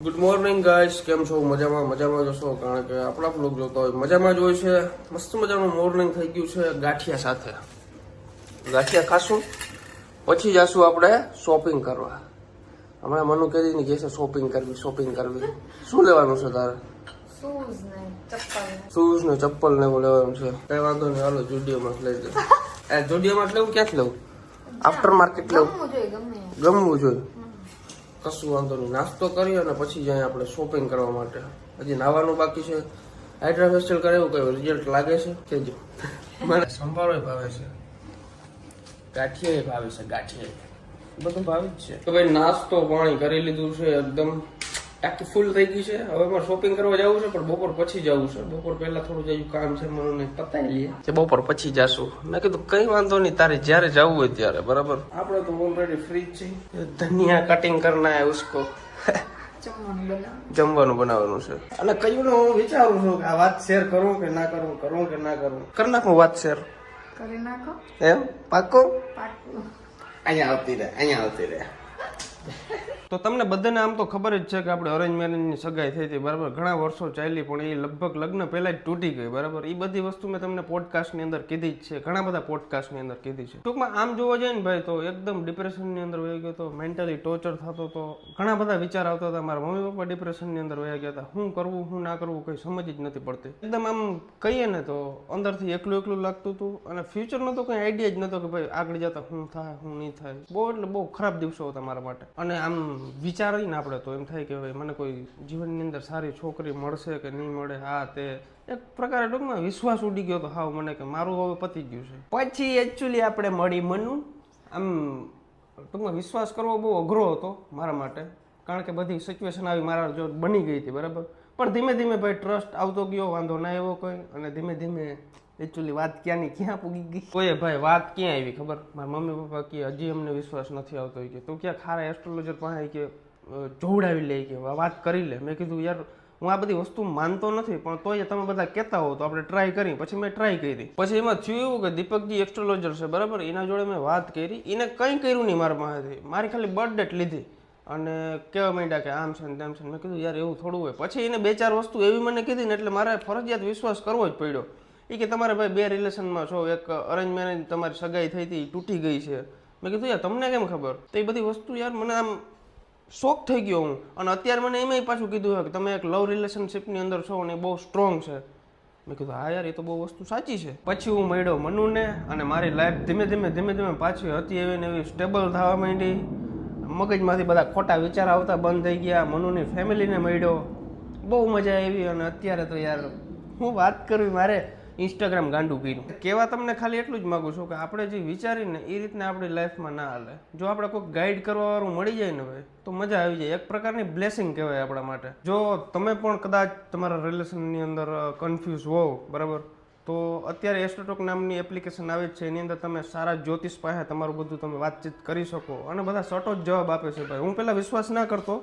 Good morning guys, કેમ છો? મજામાં જશો, કારણ કે આપણા બ્લોગ જોતા હોય મજામાં જ હોય છે. મસ્ત મજાનું મોર્નિંગ થઈ ગયું છે ગાંઠિયા સાથે. ગાંઠિયા ખાશું, પછી જાશું આપણે શોપિંગ કરવા. હમણાં મનુ કહેતી ને કે છે શોપિંગ કરવી. શું લેવાનું છે તારે? શૂઝ ને ચપ્પલ ને એવું લેવાનું છે. કઈ વાંધો નહીં, હાલો જુડિયોમાં લઈ દે. જુડિયોમાં લેવું, ક્યાંથી લેવું? આફ્ટર માર્કેટ લેવું? ગમવું જોઈએ. કશું વાંધો નહીં, નાસ્તો કરી અને પછી જાય આપણે શોપિંગ કરવા માટે. હજી નાવાનું બાકી છે. હાઇડ્રા ફેસ્ટિવલ કરે એવું કયું રિઝલ્ટ લાગે છે કેજો. મને સંભાળો ભાવે છે, ગાંઠિયા ભાવે છે, ગાંઠિયા બધું ભાવે જ છે. તો ભાઈ નાસ્તો પાણી કરી લીધું છે, એકદમ ટાંકી ફૂલ થઈ ગઈ છે. હવે મારે શોપિંગ કરવા જવું છે, પણ બપોર પછી જવું છે. બપોર પહેલા થોડું જયું કામ છે, મને પતાવી લઈએ. બપોર પછી જાશું. મેં કીધું કઈ વાંધો નહીં, તારે જયારે જવું હોય ત્યારે. બરાબર, આપણે તો ઓલરેડી ફ્રી જ છીએ. ધનિયા કટિંગ કરના હે ઉસકો, જમવાનું બનાવવાનું છે. અને કયું ને હું વિચારું છું કે આ વાત શેર કરું કે ના કરું, કરી નાખું વાત શેર કરી નાખો. એમ પાક્કો? પાક્કું. અહીંયા આવતી રહે. તો તમને બધાને આમ તો ખબર જ છે કે આપણે અરેન્જ મેરેજની સગાઈ થઈ હતી, બરાબર. ઘણા વર્ષો ચાલી, પણ એ લગભગ લગ્ન પહેલા જ તૂટી ગઈ, બરાબર. એ બધી વસ્તુ મેં તમને પોડકાસ્ટની અંદર કીધી જ છે, ઘણા બધા પોડકાસ્ટની અંદર કીધી છે. ટૂંકમાં આમ જોવા જાય ને ભાઈ, તો એકદમ ડિપ્રેશનની અંદર વહી ગયો હતો, મેન્ટલી ટોર્ચર થતો હતો, ઘણા બધા વિચાર આવતા હતા. મારા મમ્મી પપ્પા ડિપ્રેશનની અંદર વહી ગયા હતા. શું કરવું શું ના કરવું કંઈ સમજ જ નથી પડતી. એકદમ આમ કહીએ ને તો અંદરથી એકલું લાગતું હતું, અને ફ્યુચરનો તો કંઈ આઈડિયા જ નહોતો કે ભાઈ આગળ જતા શું થાય શું નહીં થાય. બહુ ખરાબ દિવસો હતા મારા માટે. અને આમ વિચારીને આપણે તો એમ થાય કે ભાઈ મને કોઈ જીવનની અંદર સારી છોકરી મળશે કે નહીં મળે, આ તે એક પ્રકારે ટૂંકમાં વિશ્વાસ ઉડી ગયો તો હાવ મને કે મારું હવે પતી ગયું છે. પછી એકચ્યુઅલી આપણે મળી મનુ. આમ ટૂંકમાં વિશ્વાસ કરવો બહુ અઘરો હતો મારા માટે, કારણ કે બધી સિચ્યુએશન આવી મારા જો બની ગઈ હતી, બરાબર. પણ ધીમે ધીમે ભાઈ ટ્રસ્ટ આવતો ગયો, વાંધો ના એવો કોઈ. અને ધીમે ધીમે એકચ્યુઅલી વાત ક્યાંની ક્યાં પૂગી ગઈ. કોઈ ભાઈ વાત ક્યાં આવી ખબર? મારા મમ્મી પપ્પા કે હજી અમને વિશ્વાસ નથી આવતો કે તું ક્યાં ખારા એસ્ટ્રોલોજર પાસે કે જોવડાવી લે કે વાત કરી લે. મેં કીધું યાર હું આ બધી વસ્તુ માનતો નથી, પણ તોય તમે બધા કહેતા હો તો આપણે ટ્રાય કરી. પછી મેં ટ્રાય કરી. પછી એમાં થયું એવું કે દીપકજી એસ્ટ્રોલોજર છે, બરાબર. એના જોડે મેં વાત કરી. એને કંઈ કર્યું નહીં મારા પાસેથી, મારી ખાલી બર્થ ડેટ લીધી અને કહેવા માંડ્યા કે આમ છે ને તેમ છે. મેં કીધું યાર એવું થોડું હોય. પછી એને 2-4 વસ્તુ એવી મને કીધી ને, એટલે મારે ફરજિયાત વિશ્વાસ કરવો જ પડ્યો. એ કે તમારે ભાઈ 2 રિલેશનમાં છો, એક અરેન્જ મેરેજ તમારી સગાઈ થઈ હતી તૂટી ગઈ છે. મેં કીધું યાર તમને કેમ ખબર? તો એ બધી વસ્તુ યાર મને આમ શોક થઈ ગયો હું. અને અત્યારે મને એમાંય પાછું કીધું કે તમે એક લવ રિલેશનશીપની અંદર છો અને એ બહુ સ્ટ્રોંગ છે. મેં કીધું હા યાર એ તો બહુ વસ્તુ સાચી છે. પછી હું મળ્યો મનુને, અને મારી લાઈફ ધીમે ધીમે પાછી હતી એવી ને એવી સ્ટેબલ થવા માંડી. મગજમાંથી બધા ખોટા વિચાર આવતા બંધ થઈ ગયા. મનુની ફેમિલીને મળ્યો, બહુ મજા આવી. અને અત્યારે તો યાર હું વાત કરવી, મારે ઇન્સ્ટાગ્રામ ગાંડું કર્યું. કહેવા તમને ખાલી એટલું જ માગું છું કે આપણે જે વિચારીને એ રીતના આપણી લાઈફમાં ના હાલે. જો આપણે કોઈક ગાઈડ કરવાવાળું મળી જાય ને ભાઈ, તો મજા આવી જાય. એક પ્રકારની બ્લેસિંગ કહેવાય આપણા માટે. જો તમે પણ કદાચ તમારા રિલેશનની અંદર કન્ફ્યુઝ હોવ, બરાબર, તો અત્યારે એસ્ટ્રોટોક નામની એપ્લિકેશન આવે છે. એની અંદર તમે સારા જ્યોતિષ પાસે તમારું બધું તમે વાતચીત કરી શકો, અને બધા સટો જ જવાબ આપે છે ભાઈ. હું પહેલાં વિશ્વાસ ના કરતો,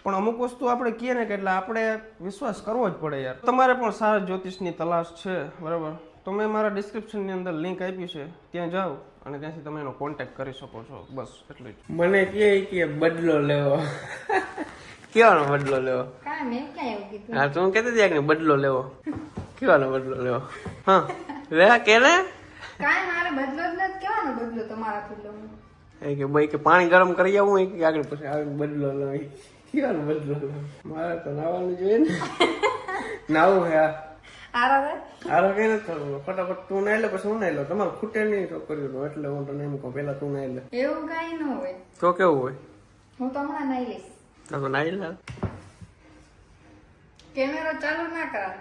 પણ અમુક વસ્તુ આપણે કહીએ ને કે એટલે આપણે વિશ્વાસ કરવો જ પડે યાર. તમારે પણ સારા જ્યોતિષની તલાશ છે, બરાબર, તો મેં મારા ડિસ્ક્રિપ્શનની અંદર લિંક આપી છે, ત્યાં જાઓ અને ત્યાંથી તમે એનો કોન્ટેક્ટ કરી શકો છો. બસ એટલું જ. મને કે બદલો લેવો. કેવાનો બદલો લેવો? હા તું કહેતી હતી કે બદલો લેવો. કેવાનો બદલો લેવો? હા લે કે ને કાઈ મારે બદલો જ નથી. કેવાનો બદલો તમારાથી લઉં? એ કે ભાઈ કે પાણી ગરમ કરી આવું કે આગળ પછી આવે બદલો લો. કેવાનો બદલો લો? મારે તો નાવાનું જોઈએ ને. નાવું હે આરો કઈ નથી થતું. ફટાફટ તું નાઈ લે, પછી હું નાઈ લો. તમારે ખૂટે નહીં છોકરીઓ, એટલે હું તને એમ કહું પેલા તું નાઈ લે. એવું કઈ ન હોય. તો કેવું હોય? હું તો હમણાં નાઈ લઈશ. તો નાઈ લે. કેમેરો ચાલુ ના કર.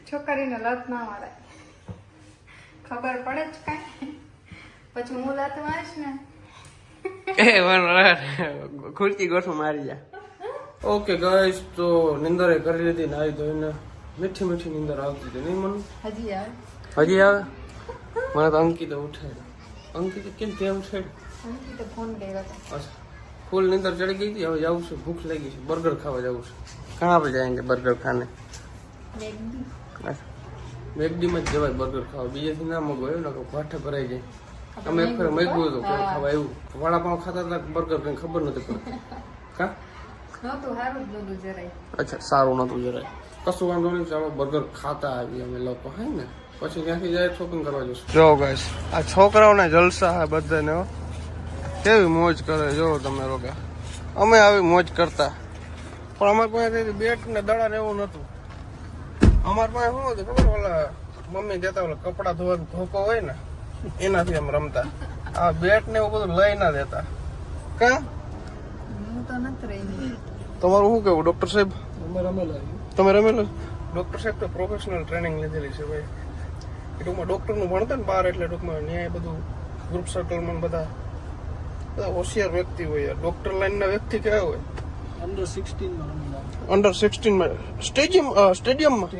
છોકરીને લત ના મારે, ખબર પડે જ કઈ. પછી હું લત મારીશ ને ખુરચી ગોઠું મારી જા. ઓકે ગાઈસ, તો નિંદર કરી લીધી, નાઈ ધોઈને. મીઠી નિંદર આવતી હતી નહીં મને? હજી આવે. મને તો અંકિત ઉઠાડ્યો. અંકિત કેમ ત્યાં ઉઠાડ્યું? અંકિત ફોન કર્યો હતો. અચ્છા, ફૂલ નિંદર ચડી ગઈ હતી. હવે જવું છે, ભૂખ લાગી છે, બર્ગર ખાવા જવું છે. કહાં पे जाएंगे बर्गर खाने? મેકડીમાં જ જવાય બર્ગર ખાવા, બીજેથી ના મગવાય ને ભાઠે ભરાઈ જાય. અમે એક ફેર મેગવું હતું કેમ ખાવા એવું વડાપાઉં ખાતા હતા બર્ગર કઈ ખબર નથી પડતી કા નહોતું સારું જ નહોતું જરાય. અચ્છા સારું નતું જરાય કશું વાંધો નહીં ચાલો બર્ગર ખાતા આવીએ અમે લોકો હે ને પછી ત્યાંથી જાય શોપિંગ કરવા જશું જો ગાઈસ આ છોકરાઓના જલસા હે બધાને હો. કેવી મોજ કરે જો તમે લોકો અમે આવી મોજ કરતા પણ અમારે પાસે બેટ ને દડા ને એવું નતું અમારે પાસે શું હતું ખબર ઓલા મમ્મી દેતા ઓલા કપડા ધોવાનો ધોકો હોય ને એનાથી અમે રમતા આ બેટ ને એવું બધું લઈ ના દેતા કા હું તો નથી રહી. તમારું શું કેવું ડોક્ટર સાહેબ તમે રમેલો ડોક્ટર સાહેબ તો પ્રોફેશનલ ટ્રેનિંગ લીધેલી છે ભાઈ એ ટૂંકમાં ડોક્ટરનું ભણતા ને બહાર એટલે ટૂંકમાં ન્યાય બધું ગ્રુપ સર્કલમાં બધા હોશિયાર વ્યક્તિ હોય ડોક્ટર લાઈનના વ્યક્તિ કેવા હોય અંડર 16 માં સ્ટેડિયમમાં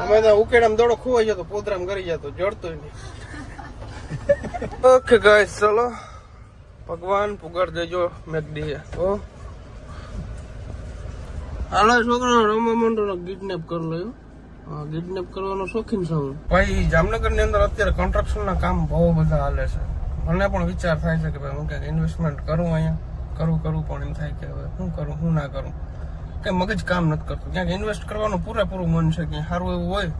અમે તો ઉકેડામાં દોડો ખોવાઈ જતો પોદરામ કરી જતો જડતો નહીં ઓકે ગાઈસ ચલો ભગવાન પુગાડ દેજો મેકડી ઓ હાલો છોકરો રમવા માંડો કિડનેપ કરી લો હા કિડનેપ કરવાનો શોખીન છું ભાઈ જામનગર ની અંદર અત્યારે કન્સ્ટ્રક્શન ના કામ બહુ બધા હાલે છે મને પણ વિચાર થાય છે કે ભાઈ હું ક્યાંક ઇન્વેસ્ટમેન્ટ કરું અહીંયા કરું પણ એમ થાય કે હવે શું કરું શું ના કરું કઈ મગજ કામ નથી કરતું ક્યાંક ઇન્વેસ્ટ કરવાનું પૂરેપૂરું મન છે કે સારું એવું હોય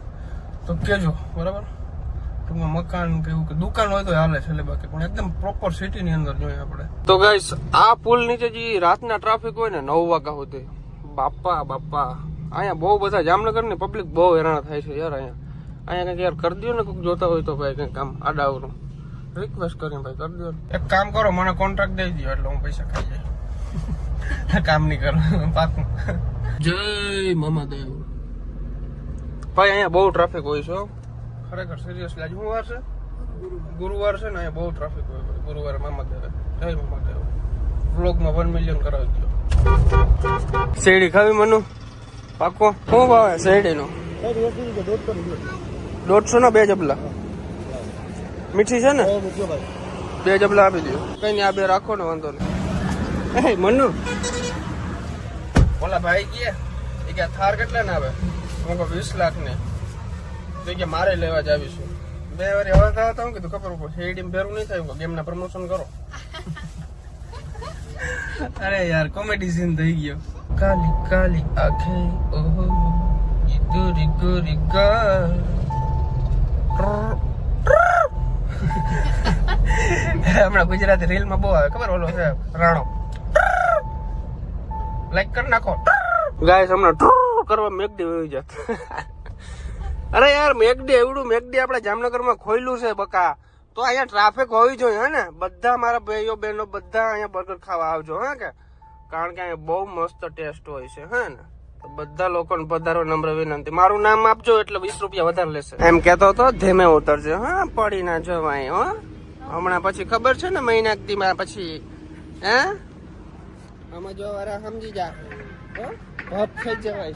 તો કેજો બરાબર ટૂંકમાં મકાન કે એવું કે દુકાન હોય તો હાલે છે એટલે બાકી પણ એકદમ પ્રોપર સિટી ની અંદર જોઈએ આપણે તો ગાઈસ આ પુલ નીચે જે રાતના ટ્રાફિક હોય ને 9 વાગ્યા સુધી બાપા અહીંયા બહુ બધા જામનગર ની પબ્લિક બહુ હેરાન થાય છે યાર અહીંયા કઈક યાર કરી દો ને કોઈક જોતા હોય તો ભાઈ કઈક કામ આડાવરું રિક્વેસ્ટ કરીને ભાઈ કરી દો એક કામ કરો મને કોન્ટ્રાક્ટ દઈ દો એટલે હું પૈસા ખાઈ જાય કામ નહીં કરું પાકું જય મામા દેવ ભાઈ અહીંયા બહુ ટ્રાફિક હોય છે ખરેખર સિરિયસલી આજે શું વાર છે ગુરુવાર છે ને અહીંયા બહુ ટ્રાફિક હોય ગુરુવારે મામા દેવ જય મામા દેવ વ્લોગમાં 1 મિલિયન કરાવી દો શેરડી ખાવી મનુ પાકો શું ભાવે શેરડી નો 150 ના 2 જબલા મીઠી છે ને 2 જબલા આપી દો કઈ નહીં આ 2 રાખો ને વાંધો નહીં મનુ ઓલા ભાઈ કે થાર કેટલા ને આવે હું કહું 20 લાખ ને તો કે મારે લેવા જ આવીશું 2 વાર હવે હતા હું કીધું ખબર પડે શેરડી ભેરું નહીં થાય ગેમ ના પ્રમોશન કરો અરે યાર કોમેડી સીન થઈ ગયો કાલી કાલી આંખે ઓહો ગોરી ગોરી ગા હમણાં ગુજરાતી રીલ માં બહુ આવે ખબર ઓલો છે રાણો લાઈક કરી નાખો ગાઈસ હમણાં કરવા મેકડી વહી જાત અરે યાર મેકડી એવડું મેકડી આપણે જામનગરમાં ખોલ્યું છે બકા તો અહીંયા ટ્રાફિક હોવી જોઈએ હે ને બધા મારા ભાઈઓ બહેનો બધા અહીંયા બર્ગર ખાવા આવજો હે કે કારણ કે અહીંયા બહુ મસ્ત ટેસ્ટ હોય છે હે ને તો બધા લોકોને પધારો નમ્ર વિનંતી મારું નામ આપજો એટલે 20 રૂપિયા વધારે લેશે એમ કેતો તો ધીમે ઉતરજો હા પડી ના જવાય હો હમણાં પછી ખબર છે ને મહિના દીમાં પછી હે આમાં જો અરે સમજી જા હો થઈ જવાય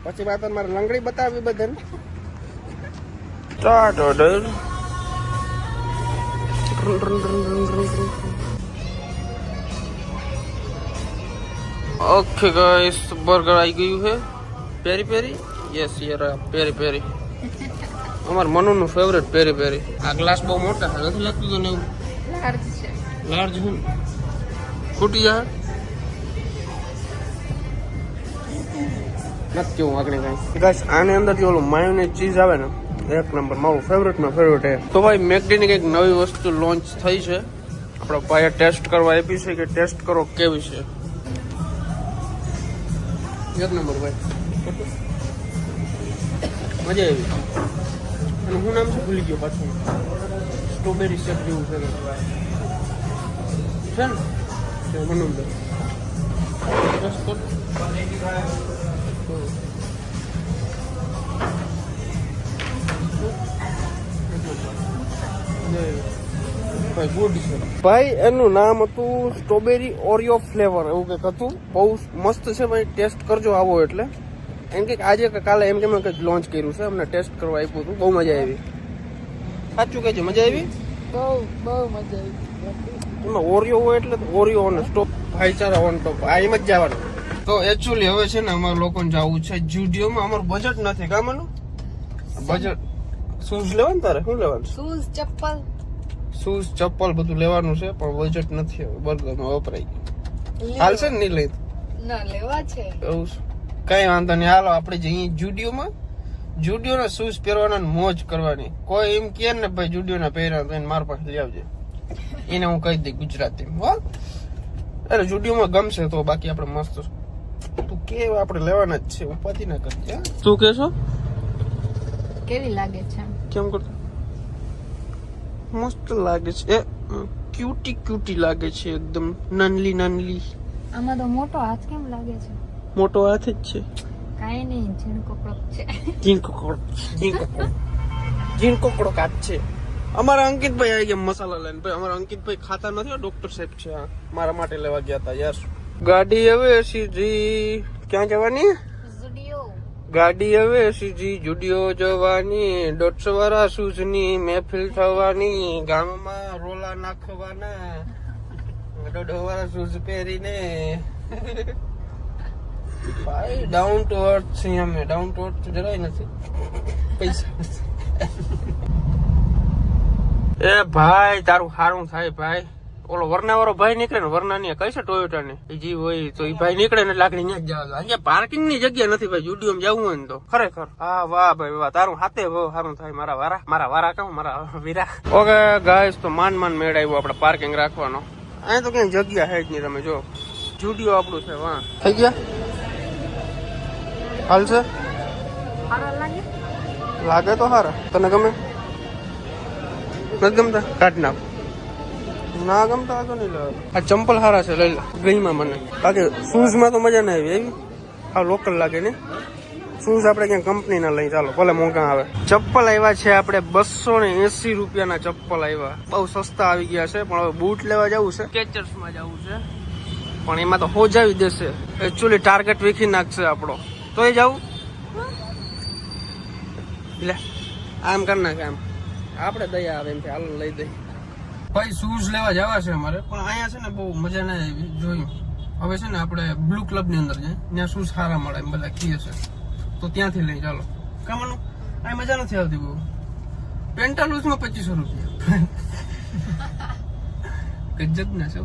પછી વાત મારે લંગડી બતાવી બધાને Start order. Okay guys, burger आई गई है. Peri peri. Yes, यार पेरी पेरी. हमार मनु નું ફેવરેટ પેરી પેરી. આ ગ્લાસ બહુ મોટા છે નથી લાગતું તને એવું? લાર્જ છે. લાર્જ છે. ફૂટી જાય. નથી કેવું આગળ કઈ. ગાઈસ આની અંદર જે ઓલું માયોનેઝ ચીઝ આવે ને એક નંબર મારું ફેવરેટમાં ફેવરેટ છે તો ભાઈ મેકડીની કંઈક નવી વસ્તુ લોન્ચ થઈ છે આપણા ભાઈએ ટેસ્ટ કરવા આપી છે કે ટેસ્ટ કરો કેવી છે એક નંબર ભાઈ મજા આવી અને હું નામ છે ભૂલી ગયો પાછું સ્ટ્રોબેરી શેક જેવું છે ને મનોંદર ટેસ્ટ કર ભાઈ એનું નામ હતું સ્ટ્રોબેરી ઓરિયો ફ્લેવર એવું કંઈક હતું બહુ મસ્ત છે ભાઈ ટેસ્ટ કરજો આવો એટલે એમ કે આજે કે કાલે એમ કે મેં કંઈક લોન્ચ કર્યું છે અમને ટેસ્ટ કરવા આપ્યું હતું બહુ મજા આવી સાચું કહેજો મજા આવી બહુ મજા આવી એમાં ઓરિયો હોય એટલે ઓરિયો અને સ્ટોપ ભાઈચારા ઓન ટોપ આ એમ જ જવાનું તો એકચ્યુઅલી હવે છે ને અમારે લોકોને જવું છે જુડિયોમાં અમારું બજેટ નથી કામનું બજેટ શૂઝ લેવાનું તારે શું લેવાનું શૂઝ ચપ્પલ શૂઝ ચપ્પલ બધું લેવાનું છે પણ બજેટ નથી હવે બર્ગરમાં વપરાય ગયું હાલશે ને નહીં લઈ ના લેવા છે એવું છે કઈ વાંધો નહીં હાલો આપણે જઈએ જુડિયો ના શૂઝ પહેરવાના મોજ કરવાની કોઈ એમ કે ને ભાઈ જુડિયો ના પહેર્યા તો એને મારા પાસે લઈ આવજે એને હું કહી દઈ ગુજરાતી હો અરે જુડિયોમાં ગમશે તો બાકી આપણે મસ્ત તું કે આપણે લેવાના જ છે ઉપાધિ ના કરજે તું કેશો કેવી લાગે છે કેમ કરતો મસ્ત લાગે છે ક્યુટી લાગે છે એકદમ નાનલી આમાં તો મોટો હાથ કેમ લાગે છે મોટો હાથ જ છે કાઈ નહીં ઝીણકો કડક હાથ છે અમારા અંકિતભાઈ આવી ગયા મસાલા લઈને ભાઈ અમારા અંકિતભાઈ ખાતા નથી ડોક્ટર સાહેબ છે મારા માટે લેવા ગયા હતા યાર ગાડી હવે સીધી ક્યાં જવાની ગાડી હવે સીધી જુડિયો જવાની 150 વાળા શૂઝ ની મહેફિલ થવાની ગામમાં રોલા નાખવાના 150 વાળા શૂઝ પહેરીને ભાઈ ડાઉન ટુ અર્થ છે અમે ડાઉન ટુ અર્થ જરાય નથી પૈસા એ ભાઈ તારું સારું થાય ભાઈ ઓલો વરના વાળો ભાઈ નીકળે ને વરના ની કઈ છે ટોયોટા ને જી હોય તો એ ભાઈ નીકળે ને લાકડી ત્યાં જ જવા અહીંયા પાર્કિંગ ની જગ્યા નથી ભાઈ જુડિયો માં જવું હોય ને તો ખરેખર હા વાહ ભાઈ વાહ તારું હાથે બહુ સારું થાય મારા વારા કહું મારા વીરા ઓકે ગાઈસ તો માન મેળ આવ્યો આપણે પાર્કિંગ રાખવાનો અહીંયા તો કઈ જગ્યા હે જ નહીં તમે જો જુડિયો આપણું છે વાહ થઈ ગયા હાલશે લાગે તો સારા તને ગમે નથી ગમતા કાઢ નાખ ના ગમતા આગળ નહીં લેવા આ ચંપલ સારા છે લઈ લે ગઈમાં મને બાકી શૂઝ માં તો મજા ના આવી એવી આ લોકલ લાગે ને શૂઝ આપણે ક્યાં કંપની ના લઈ ચાલો ભલે મોંઘા આવે ચપ્પલ આવ્યા છે આપણે 280 રૂપિયાના ચપ્પલ આવ્યા બહુ સસ્તા આવી ગયા છે પણ હવે બૂટ લેવા જવું છે કેચર્સ માં જવું છે પણ એમાં તો હોજાવી દેશે એકચ્યુઅલી ટાર્ગેટ વીખી નાખશે આપણો તો એ જવું લે આમ કર નાખે આમ આપણે દયા આવે એમ હાલ લઈ દઈ ભાઈ શૂઝ લેવા જવા છે અમારે પણ અહીંયા છે ને બહુ મજા ના આવી જોયું હવે છે ને આપણે બ્લુ ક્લબ ની અંદર જાય ત્યાં શૂઝ સારા મળે એમ બધા કીએ છે તો ત્યાંથી લઈ ચાલો કામનું અહીં મજા નથી આવતી બહુ પેન્ટાલૂઝ માં 2500 રૂપિયા ગજબ ના છે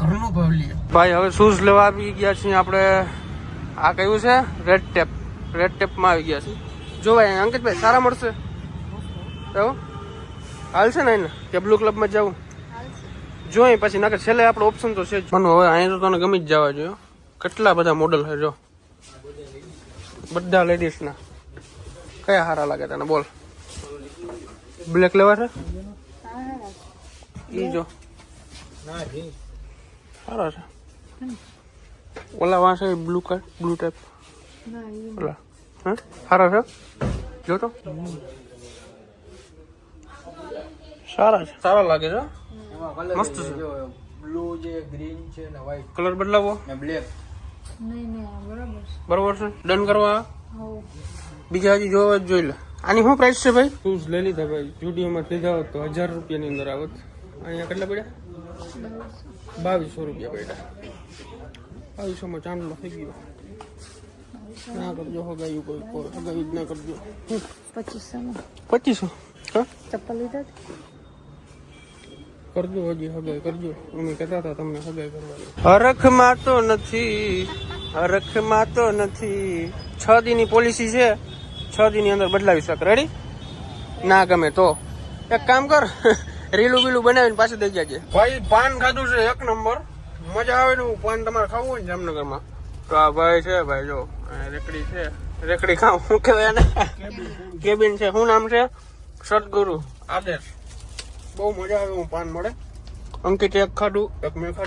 ઘરનો ભાવ લઈએ ભાઈ હવે શૂઝ લેવા આવી ગયા છીએ આપણે આ કયું છે રેડ ટેપ માં આવી ગયા છે જો ભાઈ અંકિતભાઈ સારા મળશે એવું હાલ છે ને એને કે બ્લુ ક્લબ માં જવું જોઈ પછી નાખે છેલ્લે આપણો ઓપ્શન તો છે જ મને હવે અહીંયા તો તને ગમી જ જવા જોઈએ કેટલા બધા મોડલ છે જો બધા લેડીઝ ના કયા સારા લાગે તને બોલ બ્લેક લેવા છે ઈ જો સારા છે ઓલા વાં છે બ્લુ ટાઈપ ઓલા હા સારા છે જો તો સારા લાગે છે મસ્ત છે બ્લુ છે ગ્રીન છે ને વ્હાઈટ કલર બદલાવો ને બ્લેક બરોબર છે ડન કરવા બીજા હજી જોવા જ જોઈ લે આની શું પ્રાઇસ છે ભાઈ શૂઝ લઈ લીધા ભાઈ જુડિયોમાં લીધા હોત તો 1000 રૂપિયાની અંદર આવત અહીંયા કેટલા પડ્યા 2200 રૂપિયા પડ્યા 2200 માં ચાંદલો થઈ ગયો ના કરજો હગાયું કોઈ હગાયું જ ના કરજો 2500 હા ચપ્પલ લીધા કરજો હજી હગાઈ કરજો અમે કહેતા હતા તમને હગાઈ કરવાની હરખમાં તો નથી 6 દીની પોલિસી છે 6 દી ની અંદર બદલાવી શક રેડી ના ગમે તો એક કામ કર રીલું બીલું બનાવીને પાછું દઈ જજે ભાઈ પાન ખાધું છે એક નંબર મજા આવે ને પાન તમારે ખાવું હોય ને જામનગરમાં તો આ ભાઈ છે ભાઈ જો રેકડી ખાવ શું કહેવાય એને કેબિન છે શું નામ છે સદગુરુ આદેશ બહુ મજા આવે પાન મળે અંકિત એક ખાધું એક મેં ખાધું